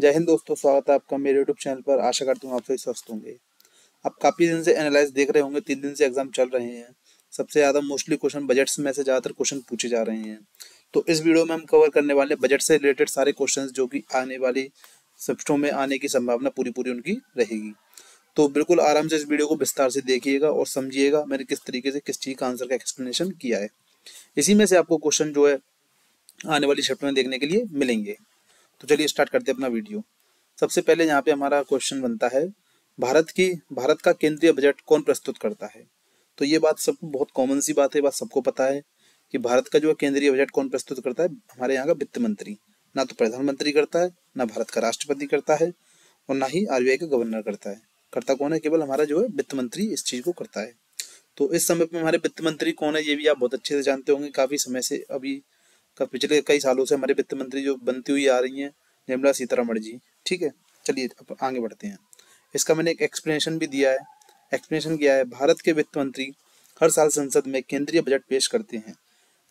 जय हिंद दोस्तों, स्वागत है आपका मेरे यूट्यूब चैनल पर। आशा करता हूँ आप सभी स्वस्थ होंगे। आप काफी दिन से एनालाइज देख रहे होंगे, 3 दिन से एग्जाम चल रहे हैं। सबसे ज्यादा मोस्टली क्वेश्चन बजट्स में से ज्यादातर क्वेश्चन पूछे जा रहे हैं। तो इस वीडियो में हम कवर करने वाले बजट से रिलेटेड सारे क्वेश्चन जो कि आने वाली शिफ्टों में आने की संभावना पूरी पूरी उनकी रहेगी। तो बिल्कुल आराम से इस वीडियो को विस्तार से देखिएगा और समझिएगा मैंने किस तरीके से किस चीज का आंसर का एक्सप्लेनेशन किया है। इसी में से आपको क्वेश्चन जो है आने वाली शिफ्ट में देखने के लिए मिलेंगे। तो चलिए स्टार्ट करते हैं अपना वीडियो। सबसे पहले यहाँ पे हमारा क्वेश्चन बनता है, भारत का केंद्रीय बजट कौन प्रस्तुत करता है। तो ये बात सबको बहुत कॉमन सी बात है, बात सबको पता है कि भारत का जो केंद्रीय बजट कौन प्रस्तुत करता है, हमारे यहाँ का वित्त मंत्री। ना तो प्रधानमंत्री करता है, ना भारत का राष्ट्रपति करता है, और ना ही आरबीआई का गवर्नर करता है। करता कौन है? केवल हमारा जो है वित्त मंत्री इस चीज को करता है। तो इस समय पे हमारे वित्त मंत्री कौन है ये भी आप बहुत अच्छे से जानते होंगे। काफी समय से अभी पिछले कई सालों से हमारे वित्त मंत्री जो बनती हुई आ रही हैं, निर्मला सीतारमण जी। ठीक है, चलिए अब आगे बढ़ते हैं। इसका मैंने एक एक्सप्लेनेशन भी दिया है। एक्सप्लेनेशन किया है, भारत के वित्त मंत्री हर साल संसद में केंद्रीय बजट पेश करते हैं,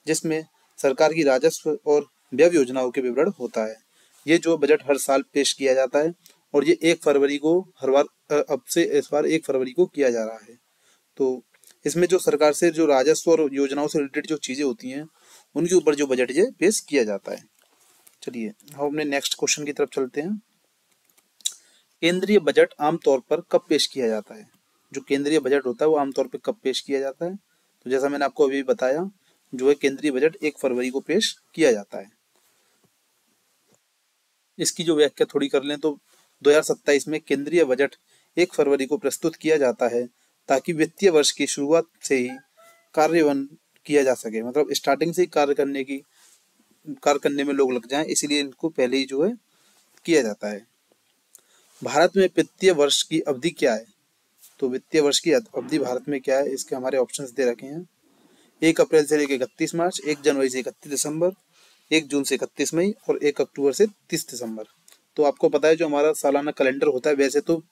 जिसमें सरकार की राजस्व और व्यय योजनाओं के विवरण होता है। ये जो बजट हर साल पेश किया जाता है और ये 1 फरवरी को हर बार अब से इस बार 1 फरवरी को किया जा रहा है। तो इसमें जो सरकार से जो राजस्व और योजनाओं से रिलेटेड जो चीजें होती हैं उनके ऊपर जो बजट ये पेश किया जाता है। चलिए हम अपने नेक्स्ट क्वेश्चन की तरफ चलते हैं। केंद्रीय बजट आमतौर पर कब पेश किया जाता है? जो केंद्रीय बजट होता है वो आमतौर पर कब पेश किया जाता है? तो जैसा मैंने आपको अभी बताया, जो है केंद्रीय बजट 1 फरवरी को पेश किया जाता है। इसकी जो व्याख्या थोड़ी कर लें तो 2027 में केंद्रीय बजट 1 फरवरी को प्रस्तुत किया जाता है ताकि वित्तीय वर्ष की शुरुआत से ही कार्यान्वयन किया जा सके। मतलब स्टार्टिंग से ही कार्य करने में लोग लग जाएं, इसीलिए इनको पहले ही जो है किया जाता है। भारत में वित्तीय वर्ष की अवधि क्या है? तो वित्तीय वर्ष की अवधि भारत में क्या है, इसके हमारे ऑप्शंस दे रखे हैं। 1 अप्रैल से लेकर 31 मार्च, 1 जनवरी से 31 दिसंबर, 1 जून से 31 मई और 1 अक्टूबर से 30 दिसंबर। तो आपको पता है जो हमारा सालाना कैलेंडर होता है वैसे तो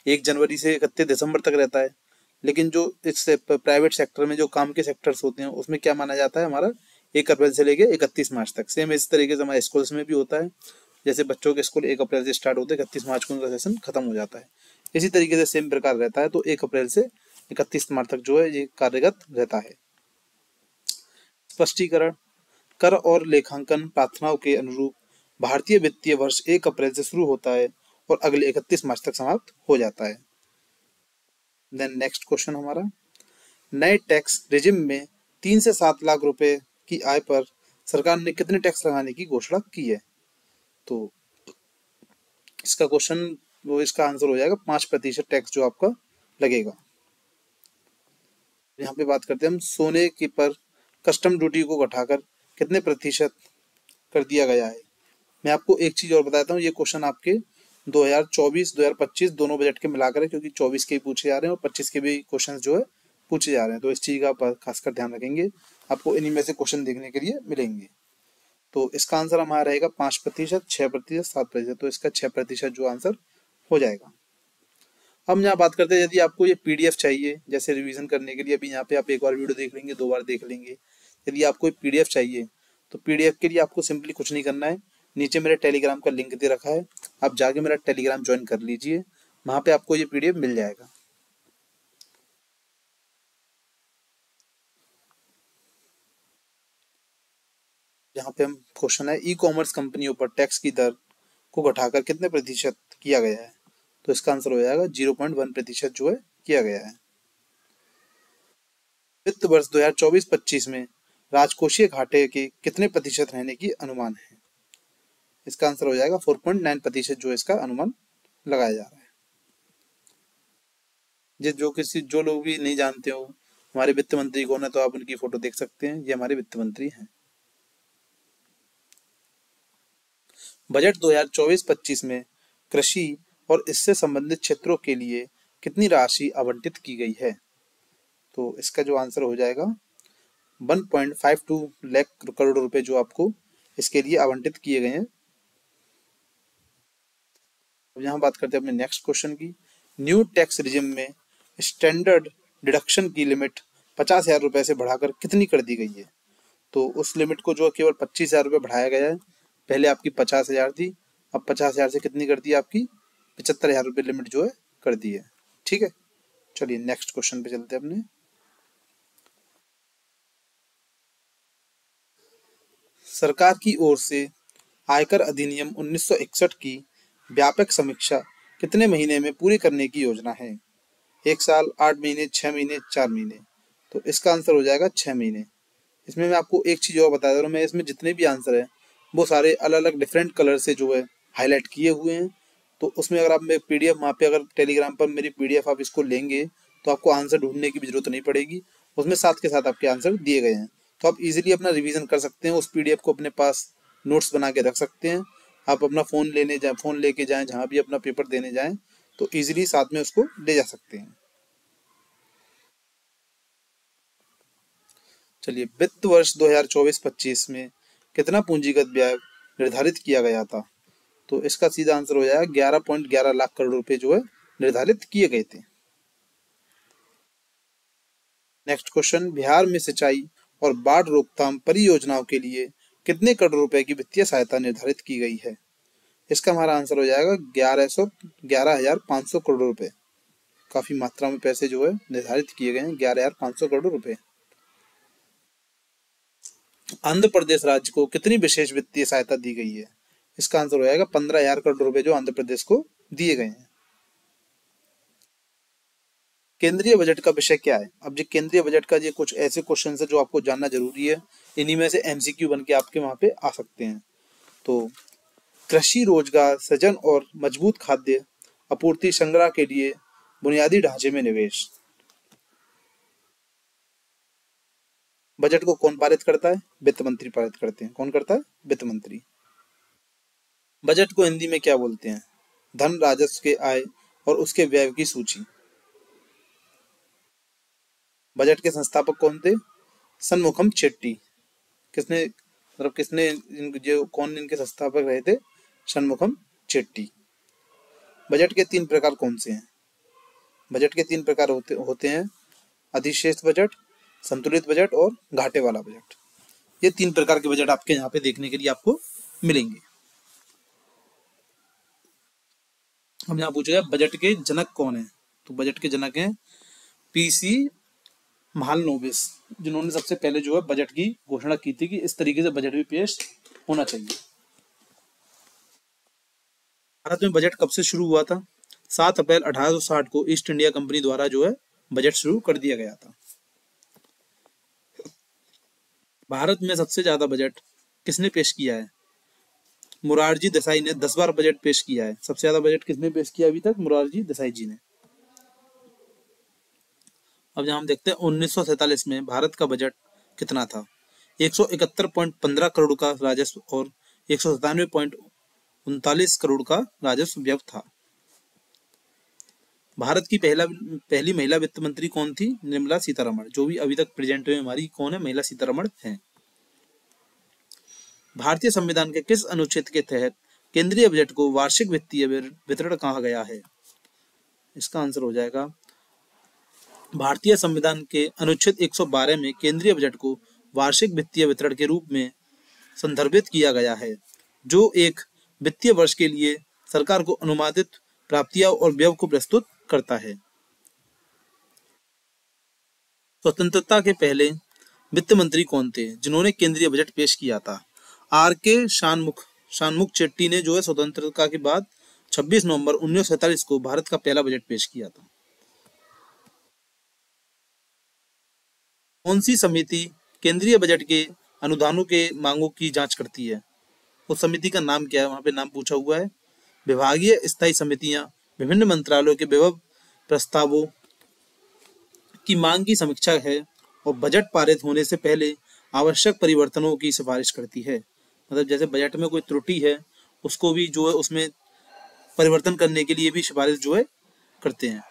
1 जनवरी से 31 दिसंबर तक रहता है, लेकिन जो इससे प्राइवेट सेक्टर में जो काम के सेक्टर्स होते हैं उसमें क्या माना जाता है, हमारा 1 अप्रैल से लेकर 31 मार्च तक। सेम इस तरीके से हमारे स्कूल्स में भी होता है। जैसे बच्चों के स्कूल 1 अप्रैल से स्टार्ट होते हैं, 31 मार्च को उनका सेशन खत्म हो जाता है। इसी तरीके से सेम प्रकार रहता है। तो 1 अप्रैल से 31 मार्च तक जो है ये कार्यरत रहता है। स्पष्टीकरण, कर और लेखांकन प्रार्थनाओं के अनुरूप भारतीय वित्तीय वर्ष 1 अप्रैल से शुरू होता है और अगले 31 मार्च तक समाप्त हो जाता है। देन नेक्स्ट क्वेश्चन हमारा, नए टैक्स रिजिम में 3 से 7 लाख रुपए की आय पर सरकार ने कितने टैक्स लगाने की घोषणा की है? तो इसका क्वेश्चन इसका आंसर हो जाएगा 5% टैक्स जो आपका लगेगा। यहाँ पे बात करते हैं हम सोने की पर कस्टम ड्यूटी को घटाकर कितने प्रतिशत कर दिया गया है। मैं आपको एक चीज और बताता हूँ, ये क्वेश्चन आपके 2024-2025 दोनों बजट के मिलाकर है, क्योंकि 24 के भी पूछे जा रहे हैं और 25 के भी क्वेश्चन जो है पूछे जा रहे हैं। तो इस चीज का खासकर ध्यान रखेंगे, आपको इन्हीं में से क्वेश्चन देखने के लिए मिलेंगे। तो इसका आंसर हमारा रहेगा 5%, 6%, 7%। तो इसका 6% जो आंसर हो जाएगा। हम यहाँ बात करते हैं, यदि आपको ये पीडीएफ चाहिए जैसे रिवीजन करने के लिए, अभी यहाँ पे आप एक बार वीडियो देख लेंगे, 2 बार देख लेंगे। यदि आपको पीडीएफ चाहिए तो पीडीएफ के लिए आपको सिंपली कुछ नहीं करना है, नीचे मेरे टेलीग्राम का लिंक दे रखा है, आप जाके मेरा टेलीग्राम ज्वाइन कर लीजिए, वहां पे आपको ये पीडीएफ मिल जाएगा। यहाँ पे हम क्वेश्चन है, ई कॉमर्स कंपनियों पर टैक्स की दर को घटाकर कितने प्रतिशत किया गया है? तो इसका आंसर हो जाएगा 0.1% जो है किया गया है। वित्त वर्ष 2024-25 में राजकोषीय घाटे के कितने प्रतिशत रहने की अनुमान है? इसका आंसर हो जाएगा 4.9% जो इसका अनुमान लगाया जा रहा है। जो लोग भी नहीं जानते हो हमारे वित्त मंत्री कौन है, तो आप उनकी फोटो देख सकते हैं, ये हमारे वित्त मंत्री हैं। बजट 2024-25 में कृषि और इससे संबंधित क्षेत्रों के लिए कितनी राशि आवंटित की गई है? तो इसका जो आंसर हो जाएगा 1.52 लाख करोड़ रुपए जो आपको इसके लिए आवंटित किए गए हैं। अब यहाँ बात करते हैं अपने नेक्स्ट क्वेश्चन की। न्यू टैक्स रिजिम में स्टैंडर्ड डिडक्शन की लिमिट 50,000 रुपए से बढ़ाकर कितनी कर दी गई है? तो उस लिमिट को जो केवल 25,000 रुपए बढ़ाया गया है। पहले आपकी 50,000 थी, अब 50,000 से कितनी कर दी आपकी 75,000 रुपये लिमिट जो है कर दी है। ठीक है, चलिए नेक्स्ट क्वेश्चन पे चलते हैं अपने। सरकार की ओर से आयकर अधिनियम 1961 की व्यापक समीक्षा कितने महीने में पूरी करने की योजना है? 1 साल, 8 महीने, 6 महीने, 4 महीने। तो इसका आंसर हो जाएगा 6 महीने। इसमें मैं आपको एक चीज और बता दे रहा हूँ, मैं इसमें जितने भी आंसर हैं वो सारे अलग अलग डिफरेंट कलर से जो है हाईलाइट किए हुए हैं। तो उसमें अगर आप मेरे पीडीएफ वहाँ पे अगर टेलीग्राम पर मेरी पीडीएफ आप इसको लेंगे तो आपको आंसर ढूंढने की भी जरूरत नहीं पड़ेगी, उसमें साथ के साथ आपके आंसर दिए गए हैं। तो आप इजीली अपना रिवीजन कर सकते हैं, उस पीडीएफ को अपने पास नोट्स बना के रख सकते हैं। आप अपना फ़ोन लेके जाएं जहाँ भी अपना पेपर देने जाएं तो इजीली साथ में उसको ले जा सकते हैं। चलिए, वित्त वर्ष 2024-25 में कितना पूंजीगत व्यय निर्धारित किया गया था? तो इसका सीधा आंसर हो जाएगा 11.11 लाख करोड़ रुपए जो है निर्धारित किए गए थे। नेक्स्ट क्वेश्चन, बिहार में सिंचाई और बाढ़ रोकथाम परियोजनाओं के लिए कितने करोड़ रुपए की वित्तीय सहायता निर्धारित की गई है? इसका हमारा आंसर हो जाएगा 11,500 करोड़ रुपए। काफी मात्रा में पैसे जो है निर्धारित किए गए हैं, 11,500 करोड़ रुपए। आंध्र प्रदेश राज्य को कितनी विशेष वित्तीय सहायता दी गई है? इसका आंसर हो जाएगा 15,000 करोड़ रुपए जो आंध्र प्रदेश को दिए गए हैं। केंद्रीय बजट का विषय क्या है? अब जो केंद्रीय बजट का ये कुछ ऐसे क्वेश्चन है जो आपको जानना जरूरी है, इन्हीं में से एमसीक्यू बन के आपके वहां पे आ सकते हैं। तो कृषि रोजगार सृजन और मजबूत खाद्य आपूर्ति संग्रह के लिए बुनियादी ढांचे में निवेश। बजट को कौन पारित करता है? वित्त मंत्री पारित करते हैं। कौन करता है? वित्त मंत्री। बजट को हिंदी में क्या बोलते हैं? धन, राजस्व के आय और उसके व्यय की सूची। बजट के संस्थापक कौन थे? षणमुखम चेट्टी। किसने जो कौन इनके संस्थापक रहे थे? षणमुखम चेट्टी। बजट के 3 प्रकार कौन से हैं? बजट के 3 प्रकार होते हैं अधिशेष बजट, संतुलित बजट और घाटे वाला बजट। ये 3 प्रकार के बजट आपके यहाँ पे देखने के लिए आपको मिलेंगे। हम यहाँ पूछेगा बजट के जनक कौन है? तो बजट के जनक हैं पीसी महालनोबिस, जिन्होंने सबसे पहले जो है बजट की घोषणा की थी कि इस तरीके से बजट भी पेश होना चाहिए। भारत में बजट कब से शुरू हुआ था? 7 अप्रैल 1860 को ईस्ट इंडिया कंपनी द्वारा जो है बजट शुरू कर दिया गया था। भारत में सबसे ज्यादा बजट किसने पेश किया है? मोरारजी देसाई ने 10 बार बजट पेश किया है। सबसे ज्यादा बजट किसने पेश किया अभी तक? मोरारजी देसाई जी ने। अब जहाँ हम देखते हैं 1947 में भारत का बजट कितना था? 171.15 करोड़ का राजस्व और 197.39 करोड़ का राजस्व व्यय था। भारत की पहली महिला वित्त मंत्री कौन थी? निर्मला सीतारमण, जो भी अभी तक प्रेजेंट में हमारी कौन है? महिला सीतारमण है। भारतीय संविधान के किस अनुच्छेद के तहत केंद्रीय बजट को वार्षिक वित्तीय वितरण कहा गया है? इसका आंसर हो जाएगा भारतीय संविधान के अनुच्छेद 112 में केंद्रीय बजट को वार्षिक वित्तीय वितरण के रूप में संदर्भित किया गया है, जो एक वित्तीय वर्ष के लिए सरकार को अनुमानित प्राप्तियां और व्यय को प्रस्तुत करता है। स्वतंत्रता के पहले वित्त मंत्री कौन थे जिन्होंने केंद्रीय बजट पेश किया था? आर.के. शानमुख चेट्टी ने जो है स्वतंत्रता के बाद 26 नवंबर 1947 को भारत का पहला बजट पेश किया था। कौन सी समिति केंद्रीय बजट के अनुदानों के मांगों की जांच करती है? उस समिति का नाम क्या है? वहां पे नाम पूछा हुआ है। विभागीय स्थायी समितियां विभिन्न मंत्रालयों के विभाग प्रस्तावों की मांग की समीक्षा है और बजट पारित होने से पहले आवश्यक परिवर्तनों की सिफारिश करती है। मतलब जैसे बजट में कोई त्रुटि है उसको भी जो है उसमें परिवर्तन करने के लिए भी सिफारिश जो है करते हैं।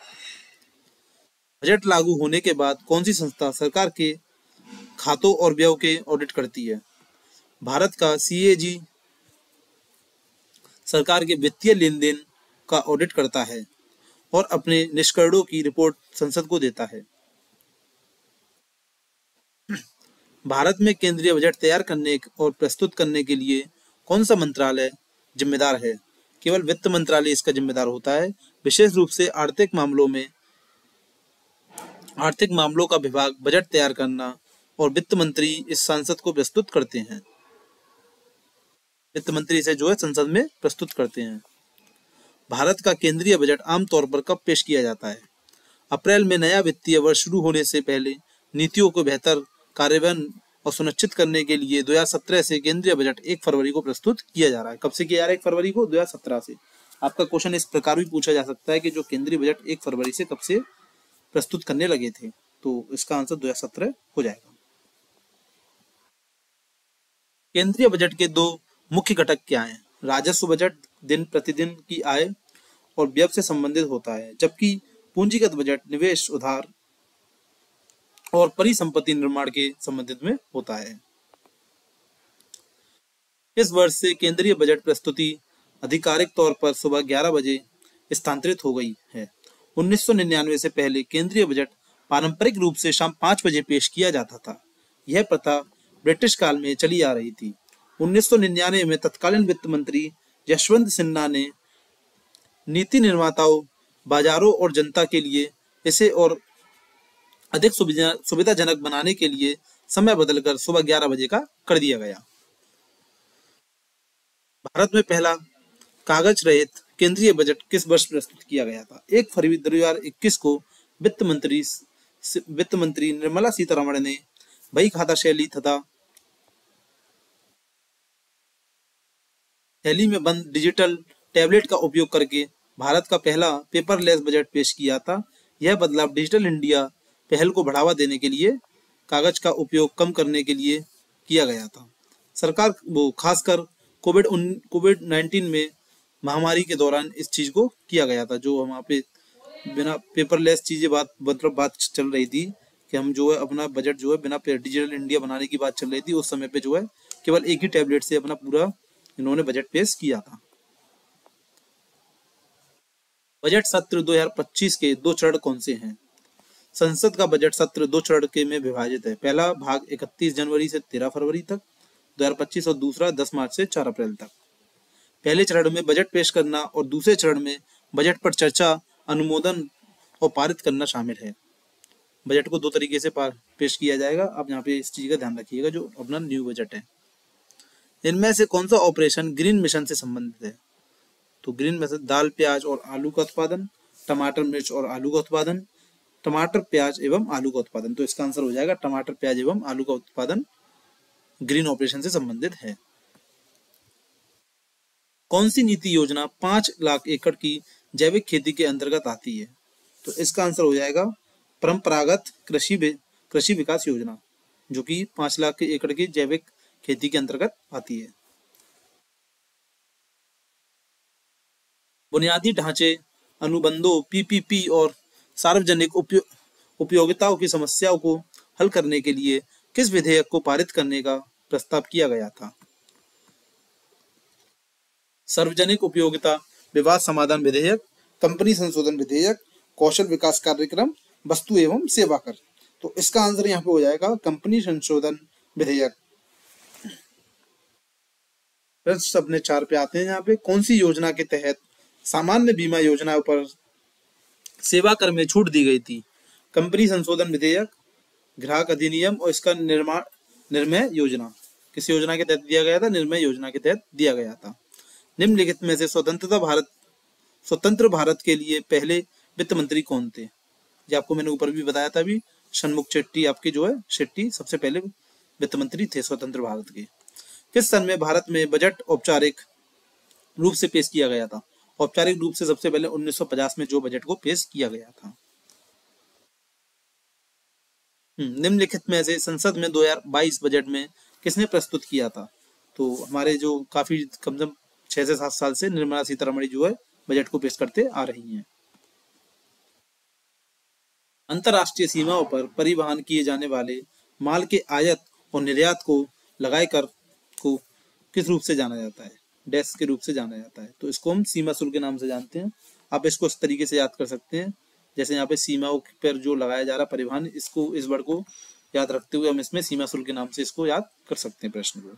बजट लागू होने के बाद कौन सी संस्था सरकार के खातों और व्ययों के ऑडिट करती है? भारत का सीएजी सरकार के वित्तीय लेन देन का ऑडिट करता है और अपने निष्कर्षों की रिपोर्ट संसद को देता है। भारत में केंद्रीय बजट तैयार करने और प्रस्तुत करने के लिए कौन सा मंत्रालय जिम्मेदार है? केवल वित्त मंत्रालय इसका जिम्मेदार होता है। विशेष रूप से आर्थिक मामलों का विभाग बजट तैयार करना और वित्त मंत्री इस संसद को प्रस्तुत करते हैं। वित्त मंत्री इसे जो है संसद में प्रस्तुत करते हैं। भारत का केंद्रीय बजट आमतौर पर कब पेश किया जाता है? अप्रैल में नया वित्तीय वर्ष शुरू होने से पहले नीतियों को बेहतर कार्यान्वयन और सुनिश्चित करने के लिए 2017 से केंद्रीय बजट 1 फरवरी को प्रस्तुत किया जा रहा है। कब से किया जा रहा है? 1 फरवरी को 2017 से। आपका क्वेश्चन इस प्रकार भी पूछा जा सकता है कि जो केंद्रीय बजट 1 फरवरी से कब से प्रस्तुत करने लगे थे, तो इसका आंसर 2017 हो जाएगा। केंद्रीय बजट के दो मुख्य घटक क्या हैं? राजस्व बजट दिन प्रतिदिन की आय और व्यय से संबंधित होता है, जबकि पूंजीगत बजट निवेश, उधार और परिसंपत्ति निर्माण के संबंधित में होता है। इस वर्ष से केंद्रीय बजट प्रस्तुति आधिकारिक तौर पर सुबह 11 बजे स्थानांतरित हो गई है। 1999 से पहले केंद्रीय बजट पारंपरिक रूप से शाम 5 बजे पेश किया जाता था। यह प्रथा ब्रिटिश काल में चली आ रही थी। 1999 में तत्कालीन वित्त मंत्री यशवंत सिन्हा ने नीति निर्माताओं, बाजारों और जनता के लिए इसे और अधिक सुविधाजनक बनाने के लिए समय बदलकर सुबह 11 बजे का कर दिया गया। भारत में पहला कागज रहित केंद्रीय बजट किस वर्ष प्रस्तुत किया गया था? 1 फरवरी 2021 को वित्त मंत्री निर्मला सीतारमण ने बही खाता शैली तथा थैली में बंद डिजिटल टैबलेट का उपयोग करके भारत का पहला पेपरलेस बजट पेश किया था। यह बदलाव डिजिटल इंडिया पहल को बढ़ावा देने के लिए कागज का उपयोग कम करने के लिए किया गया था। सरकार खासकर कोविड-19 में महामारी के दौरान इस चीज को किया गया था, जो वहाँ पे बिना पेपरलेस चीजें बात चल रही थी कि हम जो है अपना बजट जो है बिना डिजिटल इंडिया बनाने की बात चल रही थी। उस समय पे जो है केवल एक ही टैबलेट से अपना पूरा इन्होंने बजट पेश किया था। बजट सत्र 2025 के 2 चरण कौन से हैं? संसद का बजट सत्र 2 चरण के में विभाजित है। पहला भाग 31 जनवरी से 13 फरवरी तक 2025 और दूसरा 10 मार्च से 4 अप्रैल तक। पहले चरण में बजट पेश करना और दूसरे चरण में बजट पर चर्चा, अनुमोदन और पारित करना शामिल है। बजट को 2 तरीके से पेश किया जाएगा। आप यहाँ पे इस चीज का ध्यान रखिएगा जो अपना न्यू बजट है। इनमें से कौन सा ऑपरेशन ग्रीन मिशन से संबंधित है? तो ग्रीन मिशन दाल, प्याज और आलू का उत्पादन, टमाटर, मिर्च और आलू का उत्पादन, टमाटर, प्याज एवं आलू का उत्पादन। तो इसका आंसर हो जाएगा टमाटर, प्याज एवं आलू का उत्पादन ग्रीन ऑपरेशन से संबंधित है। कौन सी नीति योजना 5 लाख एकड़ की जैविक खेती के अंतर्गत आती है? तो इसका आंसर हो जाएगा परंपरागत कृषि विकास योजना, जो कि 5 लाख एकड़ की जैविक खेती के अंतर्गत आती है। बुनियादी ढांचे अनुबंधों पीपीपी और सार्वजनिक उपयोगिताओं की समस्याओं को हल करने के लिए किस विधेयक को पारित करने का प्रस्ताव किया गया था? सार्वजनिक उपयोगिता विवाद समाधान विधेयक, कंपनी संशोधन विधेयक, कौशल विकास कार्यक्रम, वस्तु एवं सेवा कर। तो इसका आंसर यहाँ पे हो जाएगा कंपनी संशोधन विधेयक। प्रश्न अपने 4 पे आते हैं। यहाँ पे कौन सी योजना के तहत सामान्य बीमा योजनाओं पर सेवा कर में छूट दी गई थी? कंपनी संशोधन विधेयक, ग्राहक अधिनियम और इसका निर्मय योजना। किस योजना के तहत दिया गया था? निर्मय योजना के तहत दिया गया था। निम्नलिखित में से स्वतंत्र भारत के लिए पहले वित्त मंत्री कौन थे? जो आपको मैंने ऊपर भी बताया था अभी, षणमुख शेट्टी आपके जो है शेट्टी सबसे पहले वित्त मंत्री थे स्वतंत्र भारत के। किस सन में भारत में बजट औपचारिक रूप से पेश किया गया था? औपचारिक रूप से सबसे पहले 1950 में जो बजट को पेश किया गया था। निम्नलिखित में से संसद में 2022 बजट में किसने प्रस्तुत किया था? तो हमारे जो काफी कम से कम 6 से 7 साल से निर्मला सीतारमण जो है बजट को पेश करते आ रही हैं। अंतरराष्ट्रीय सीमाओं पर परिवहन किए जाने वाले माल के आयात और निर्यात को लगाए कर को किस रूप से जाना जाता है? डैश के रूप से जाना जाता है। तो इसको हम सीमा शुल्क के नाम से जानते हैं। आप इसको इस तरीके से याद कर सकते हैं, जैसे यहाँ पे सीमाओं पर जो लगाया जा रहा परिवहन, इसको इस वर्ड को याद रखते हुए हम इसमें सीमा शुल्क के नाम से इसको याद कर सकते हैं प्रश्न को।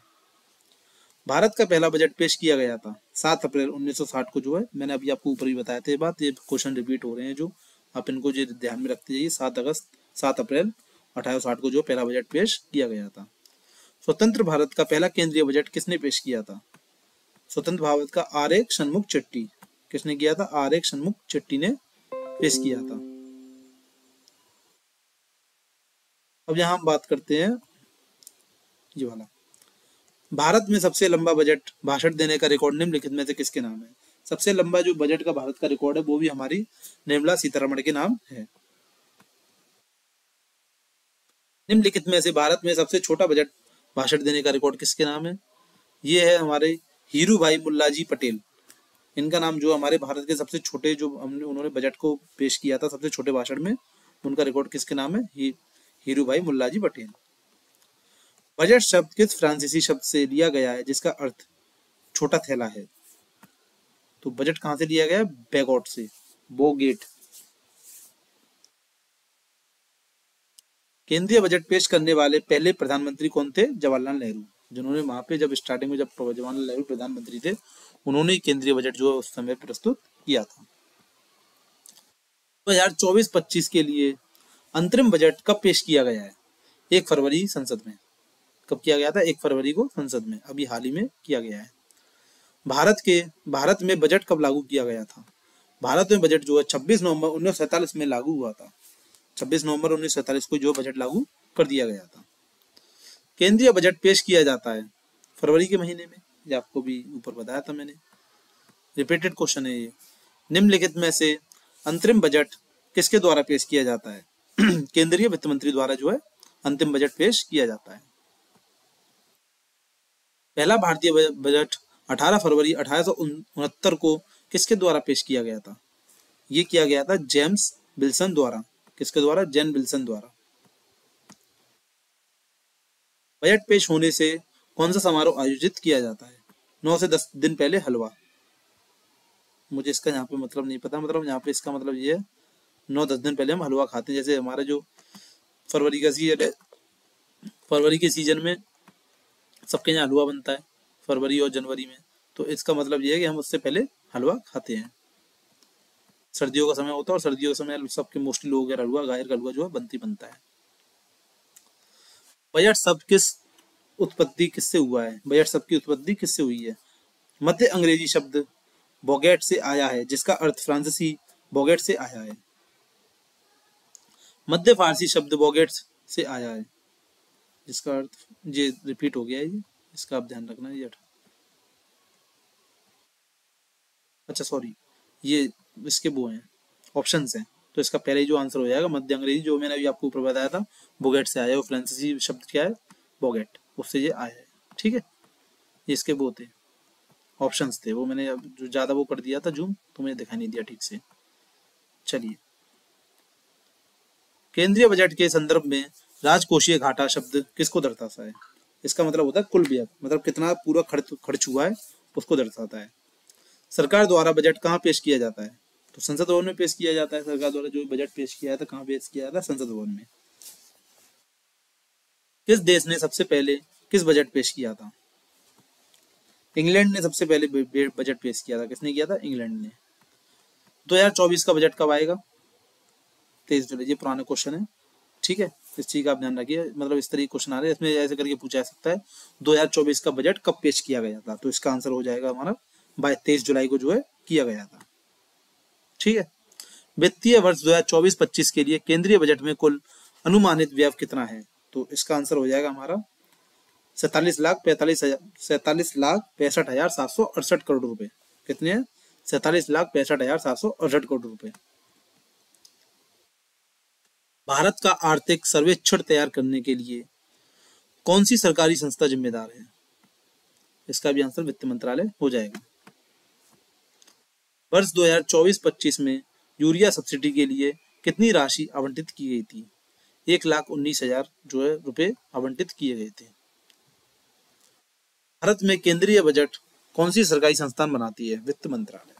भारत का पहला बजट पेश किया गया था 7 अप्रैल 1960 को जो है, मैंने अभी आपको ऊपर ही बताया था ये बात, ये क्वेश्चन रिपीट हो रहे हैं जो आप इनको जो ध्यान में रखते जाइए। 7 अप्रैल 1860 को जो पहला बजट पेश किया गया था। स्वतंत्र भारत का पहला केंद्रीय बजट किसने पेश किया था? स्वतंत्र भारत का आर एक षणमुख चेट्टी। किसने किया था? आर एक षणमुख चेट्टी ने पेश किया था। अब यहाँ हम बात करते हैं ये वाला, भारत में सबसे लंबा बजट भाषण देने का रिकॉर्ड निम्नलिखित में से किसके नाम है? सबसे लंबा जो बजट का भारत का रिकॉर्ड है वो भी हमारी निर्मला सीतारमण के नाम है। निम्नलिखित में से भारत में सबसे छोटा बजट भाषण देने का रिकॉर्ड किसके नाम है? ये है हमारे हीरू भाई मुल्लाजी पटेल। इनका नाम जो हमारे भारत के सबसे छोटे जो उन्होंने बजट को पेश किया था सबसे छोटे भाषण में, उनका रिकॉर्ड किसके नाम है? हीरू भाई मुल्लाजी पटेल। बजट शब्द किस फ्रांसीसी शब्द से लिया गया है जिसका अर्थ छोटा थैला है? तो बजट कहां से लिया गया है? बैगॉट से, बोगेट। केंद्रीय बजट पेश करने वाले पहले प्रधानमंत्री कौन थे? जवाहरलाल नेहरू। जिन्होंने वहां पे जब स्टार्टिंग में जब जवाहरलाल नेहरू प्रधानमंत्री थे उन्होंने ही केंद्रीय बजट जो है उस समय प्रस्तुत किया था। 2024-25 के लिए अंतरिम बजट कब पेश किया गया है? 1 फरवरी संसद में। कब किया गया था? 1 फरवरी को संसद में, अभी हाल ही में किया गया है। भारत में बजट कब लागू किया गया था? भारत में बजट जो है 26 नवंबर 1947 में लागू हुआ था। 26 नवंबर 1947 को जो बजट लागू कर दिया गया था। केंद्रीय बजट पेश किया जाता है फरवरी के महीने में, ये आपको भी ऊपर बताया था मैंने, रिपीटेड क्वेश्चन है ये। निम्नलिखित में से अंतरिम बजट किसके द्वारा पेश किया जाता है? केंद्रीय वित्त मंत्री द्वारा जो है अंतिम बजट पेश किया जाता है। पहला भारतीय बजट 18 फरवरी 1869 को किसके द्वारा पेश किया गया था? ये किया गया था जेम्स विल्सन द्वारा। किसके द्वारा? जेन विल्सन द्वारा। बजट पेश होने से कौन सा समारोह आयोजित किया जाता है? 9 से 10 दिन पहले हलवा। मुझे इसका यहाँ पे मतलब नहीं पता, मतलब यहाँ पे इसका मतलब ये है 9-10 दिन पहले हम हलवा खाते हैं। जैसे हमारा जो फरवरी का सीजन है, फरवरी के सीजन में सबके यहाँ हलवा बनता है फरवरी और जनवरी में, तो इसका मतलब ये है कि हम उससे पहले हलवा खाते हैं। सर्दियों का समय होता है और सर्दियों के समय सबके मोस्टली लोग हलवा, गाजर का हलवा जो है बनता है। बजट शब्द किस उत्पत्ति किससे हुआ है? बजट शब्द की उत्पत्ति किससे हुई है? मध्य अंग्रेजी शब्द बोगेट से आया है जिसका अर्थ फ्रांसीसी बोगेट से आया है। मध्य फारसी शब्द बोगेट से आया है जिसका अर्थ, ये रिपीट हो गया है ये, इसका आप ध्यान रखना। ये अच्छा सॉरी, ये इसके वो हैं ऑप्शंस हैं, तो इसका पहले ही जो आंसर हो जाएगा मध्य अंग्रेजी, जो मैंने अभी आपको ऊपर बताया था बोगेट से आया है। वो फ्रांसीसी शब्द क्या है? बोगेट, उससे ये आया है। ठीक है, ये इसके वो थे ऑप्शंस थे, वो मैंने जो ज्यादा वो कर दिया था जूम, तो मैंने दिखाई नहीं दिया ठीक से। चलिए, केंद्रीय बजट के संदर्भ में राजकोषीय घाटा शब्द किसको दर्शाता है? इसका मतलब होता है कुल व्यय, मतलब कितना पूरा खर्च हुआ है उसको दर्शाता है। सरकार द्वारा बजट कहाँ पेश किया जाता है? तो संसद भवन में पेश किया जाता है। सरकार द्वारा जो बजट पेश किया था कहाँ पेश किया था? संसद भवन में। किस देश ने सबसे पहले किस बजट पेश किया था? इंग्लैंड ने सबसे पहले बजट पेश किया था। किसने किया था? इंग्लैंड ने। 2024 का बजट कब आएगा? 23 जुलाई। ये पुराना क्वेश्चन है, ठीक है, इस चीज का आप ध्यान रखिए। मतलब इस तरह क्वेश्चन आ रहे हैं, इसमें ऐसे करके पूछा जा सकता है 2024 का बजट कब पेश किया गया था, तो इसका आंसर हो जाएगा हमारा 23 जुलाई को जो है किया गया था। ठीक है, वित्तीय वर्ष 2024-25 के लिए केंद्रीय बजट में कुल अनुमानित व्यय कितना है? तो इसका आंसर हो जाएगा हमारा 47,65,768 करोड़ रुपए। कितने हैं? 47,65,768 करोड़ रुपए। भारत का आर्थिक सर्वेक्षण तैयार करने के लिए कौन सी सरकारी संस्था जिम्मेदार है? इसका भी आंसर वित्त मंत्रालय हो जाएगा। वर्ष 2024-25 में यूरिया सब्सिडी के लिए कितनी राशि आवंटित की गई थी? 1,19,000 जो है रुपए आवंटित किए गए थे। भारत में केंद्रीय बजट कौन सी सरकारी संस्थान बनाती है? वित्त मंत्रालय।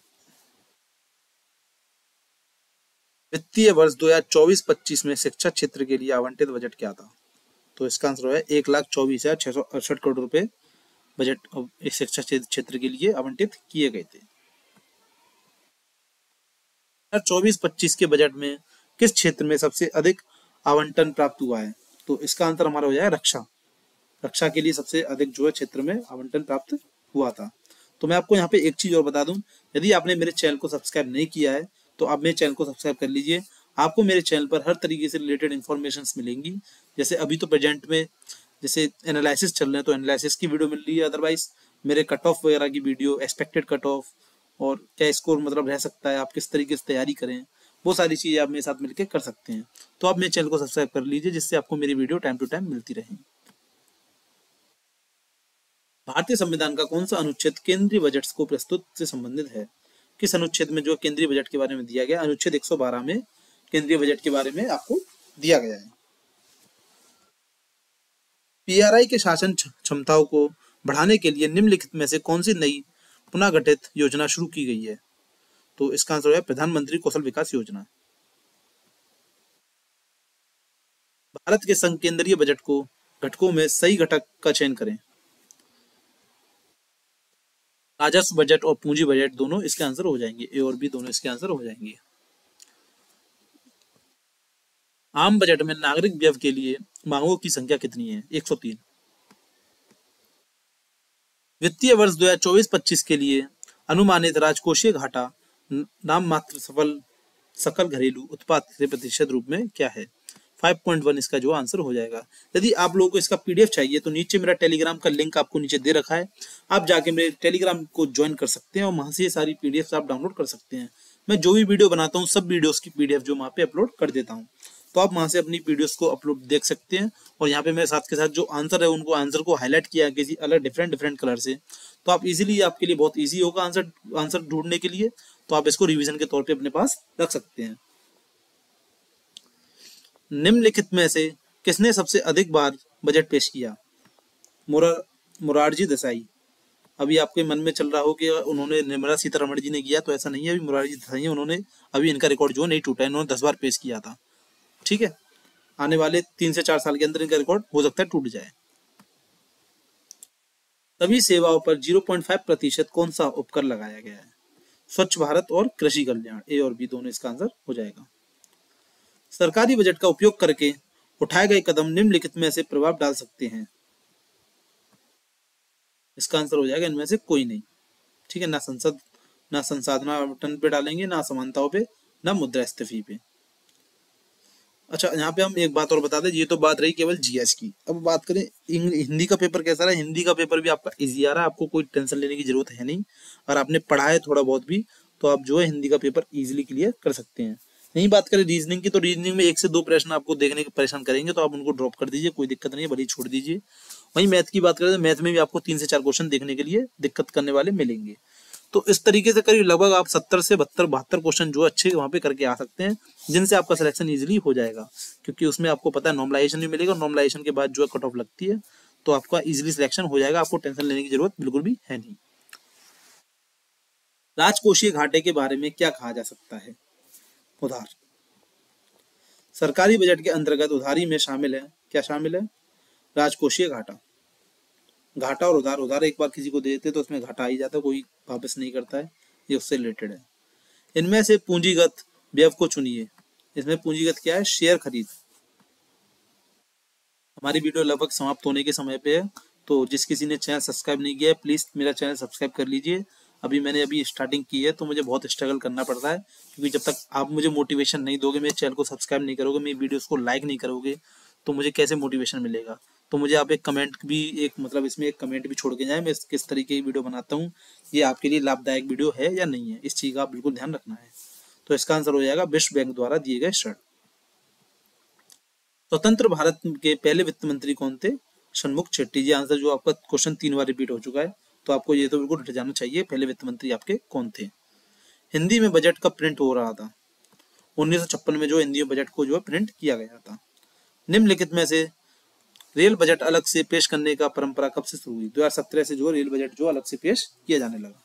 वित्तीय वर्ष 2024-25 में शिक्षा क्षेत्र के लिए आवंटित बजट क्या था? तो इसका आंसर है 1,24,668 करोड़ रुपए बजट इस शिक्षा क्षेत्र के लिए आवंटित किए गए थे। 2024-25 के बजट में किस क्षेत्र में सबसे अधिक आवंटन प्राप्त हुआ है? तो इसका आंसर हमारा हो जाएगा रक्षा। रक्षा के लिए सबसे अधिक जो है क्षेत्र में आवंटन प्राप्त हुआ था। तो मैं आपको यहाँ पे एक चीज और बता दूं, यदि आपने मेरे चैनल को सब्सक्राइब नहीं किया है तो आप मेरे चैनल को सब्सक्राइब कर लीजिए। आपको मेरे चैनल पर हर तरीके से रिलेटेड इन्फॉर्मेशन मिलेंगी। जैसे अभी तो प्रेजेंट में जैसे एनालिसिस चल रहे हैं तो एनालिसिस की वीडियो मिल रही है, अदरवाइज मेरे कट ऑफ वगैरह की वीडियो, एक्सपेक्टेड कट ऑफ और क्या स्कोर मतलब रह सकता है, आप किस तरीके से तैयारी करें, वो सारी चीजें आप मेरे साथ मिलकर कर सकते हैं। तो आप मेरे चैनल को सब्सक्राइब कर लीजिए जिससे आपको मेरी वीडियो टाइम टू टाइम मिलती रहे। भारतीय संविधान का कौन सा अनुच्छेद केंद्रीय बजट को प्रस्तुत से संबंधित है? किस अनुच्छेद में जो केंद्रीय बजट के बारे में दिया गया? अनुच्छेद 112 में केंद्रीय बजट के बारे में आपको दिया गया है। पीआरआई के शासन क्षमताओं को बढ़ाने के लिए निम्नलिखित में से कौन सी नई पुनः गठित योजना शुरू की गई है? तो इसका आंसर है प्रधानमंत्री कौशल विकास योजना। भारत के संघ केंद्रीय बजट को घटकों में सही घटक का चयन करें। राजस्व बजट और पूंजी बजट दोनों इसके आंसर हो जाएंगे, ए और बी दोनों इसके आंसर हो जाएंगे। आम बजट में नागरिक व्यय के लिए मांगों की संख्या कितनी है? 103। वित्तीय वर्ष 2024-25 के लिए अनुमानित राजकोषीय घाटा नाम मात्र सकल घरेलू उत्पाद के प्रतिशत रूप में क्या है? 5.1 इसका जो आंसर हो जाएगा। यदि आप लोगों को इसका पीडीएफ चाहिए तो नीचे मेरा टेलीग्राम का लिंक आपको नीचे दे रखा है, आप जाके मेरे टेलीग्राम को ज्वाइन कर सकते हैं और वहां से ये सारी पीडीएफ आप डाउनलोड कर सकते हैं। मैं जो भी वीडियो बनाता हूँ सब वीडियोस की पीडीएफ जो वहाँ पे अपलोड कर देता हूँ, तो आप वहां से अपनी वीडियोस को अपलोड देख सकते हैं। और यहाँ पे मेरे साथ के साथ जो आंसर है उनको आंसर को हाईलाइट किया किसी अलग डिफरेंट कलर से, तो आप इजीली आपके लिए बहुत इजी होगा आंसर ढूंढने के लिए। तो आप इसको रिवीजन के तौर पे अपने पास रख सकते हैं। निम्नलिखित में से किसने सबसे अधिक बार बजट पेश किया? मोरारजी देसाई। अभी आपके मन में चल रहा हो कि उन्होंने निर्मला सीतारमण जी ने किया, तो ऐसा नहीं है। अभी मोरारजी देसाई है, उन्होंने अभी इनका रिकॉर्ड जो नहीं टूटा है, इन्होंने 10 बार पेश किया था। ठीक है, आने वाले 3 से 4 साल के अंदर इनका रिकॉर्ड हो सकता है टूट जाए। सभी सेवाओं पर 0.5% कौन सा उपकर लगाया गया है? स्वच्छ भारत और कृषि कल्याण, ए और बी दोनों इसका आंसर हो जाएगा। सरकारी बजट का उपयोग करके उठाए गए कदम निम्नलिखित में से प्रभाव डाल सकते हैं? इसका आंसर हो जाएगा इनमें से कोई नहीं। ठीक है, ना संसाधन आवंटन पे डालेंगे, ना समानताओं पे, ना मुद्रास्फीति पे। अच्छा, यहाँ पे हम एक बात और बता दें, ये तो बात रही केवल जीएस की। अब बात करें हिंदी का पेपर कैसा रहा। हिंदी का पेपर भी आपका इजी आ रहा है, आपको कोई टेंशन लेने की जरूरत है नहीं। अगर आपने पढ़ा है थोड़ा बहुत भी तो आप जो है हिंदी का पेपर इजीली क्लियर कर सकते हैं। नहीं बात करें रीजनिंग की, तो रीजनिंग में 1 से 2 प्रश्न आपको देखने के परेशान करेंगे, तो आप उनको ड्रॉप कर दीजिए, कोई दिक्कत नहीं है, भले छोड़ दीजिए। वहीं मैथ की बात करें तो मैथ में भी आपको 3 से 4 क्वेश्चन देखने के लिए दिक्कत करने वाले मिलेंगे। तो इस तरीके से करीब लगभग आप 70 से 72 क्वेश्चन जो अच्छे वहां पे करके आ सकते हैं, जिनसे आपका सिलेक्शन इजीली हो जाएगा। क्योंकि उसमें आपको पता है नॉर्मलाइजेशन भी मिलेगा, नॉर्मलाइजेशन के बाद जो है कट ऑफ लगती है, तो आपका इजीली सिलेक्शन हो जाएगा। आपको टेंशन लेने की जरूरत बिल्कुल भी है नहीं। राजकोषीय घाटे के बारे में क्या कहा जा सकता है? उधार। सरकारी बजट के अंतर्गत उधारी में शामिल है, क्या शामिल है? राजकोषीय घाटा। घाटा और उधार, उधार एक बार किसी को दे देते तो उसमें घाटा आ ही जाता है, कोई वापस नहीं करता है, ये उससे रिलेटेड है। इनमें से पूंजीगत व्यय को चुनिए। इसमें पूंजीगत क्या है? शेयर खरीद। हमारी वीडियो लगभग समाप्त होने के समय पे है, तो जिस किसी ने चैनल सब्सक्राइब नहीं किया है प्लीज मेरा चैनल सब्सक्राइब कर लीजिए। मैंने स्टार्टिंग की है तो मुझे बहुत स्ट्रगल करना पड़ रहा है, क्योंकि जब तक आप मुझे मोटिवेशन नहीं दोगे, मेरे चैनल को सब्सक्राइब नहीं करोगे, मेरी वीडियोस को लाइक नहीं करोगे, तो मुझे कैसे मोटिवेशन मिलेगा? तो मुझे आप एक कमेंट भी इसमें एक कमेंट भी छोड़ के जाए, मैं किस तरीके की वीडियो बनाता हूँ, ये आपके लिए लाभदायक वीडियो है या नहीं है, इस चीज का आप बिल्कुल ध्यान रखना है। तो इसका आंसर हो जाएगा विश्व बैंक द्वारा दिए गए ऋण। स्वतंत्र भारत के पहले वित्त मंत्री कौन थे? षणमुख शेट्टी जी। आंसर जो आपका क्वेश्चन 3 बार रिपीट हो चुका है, तो आपको ये तो बिल्कुल हट जाना चाहिए, पहले वित्त मंत्री आपके कौन थे। हिंदी में बजट कब प्रिंट हो रहा था? 1956 में जो हिंदी में बजट को जो है प्रिंट किया गया था। निम्नलिखित में से रेल बजट अलग से पेश करने का परंपरा कब से शुरू हुई? 2017 से जो रेल बजट जो अलग से पेश किया जाने लगा।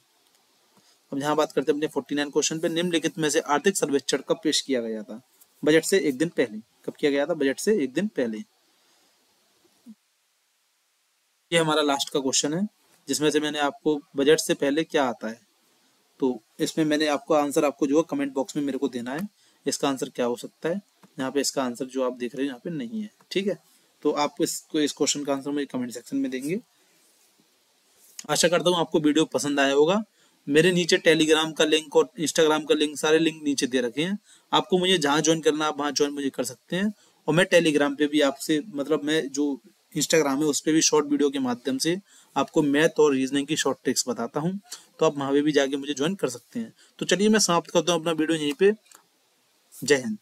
अब यहाँ बात करते हैं अपने 49 क्वेश्चन पे। निम्नलिखित में से आर्थिक सर्वेक्षण कब पेश किया गया था? बजट से 1 दिन पहले। कब किया गया था? बजट से 1 दिन पहले। ये हमारा लास्ट का क्वेश्चन है। जिसमें से मैंने आपको बजट से पहले क्या आता है, तो इसमें मैंने आपको आंसर आपको जो है कमेंट बॉक्स में मेरे को देना है, इसका आंसर क्या हो सकता है। यहाँ पे इसका आंसर जो आप देख रहे हो यहाँ पे नहीं है, ठीक है। तो आप इस क्वेश्चन का आंसर मुझे कमेंट सेक्शन में देंगे। आशा करता हूँ आपको वीडियो पसंद आया होगा। मेरे नीचे टेलीग्राम का लिंक और इंस्टाग्राम का लिंक, सारे लिंक नीचे दे रखे हैं। आपको मुझे जहाँ ज्वाइन करना आप वहाँ ज्वाइन मुझे कर सकते हैं। और मैं टेलीग्राम पे भी आपसे, मतलब मैं जो इंस्टाग्राम है उस पर भी शॉर्ट वीडियो के माध्यम से आपको मैथ और रीजनिंग की शॉर्ट ट्रिक्स बताता हूँ, तो आप वहाँ पे भी जाके मुझे ज्वाइन कर सकते हैं। तो चलिए मैं समाप्त करता हूँ अपना वीडियो यहीं पे। जय हिंद।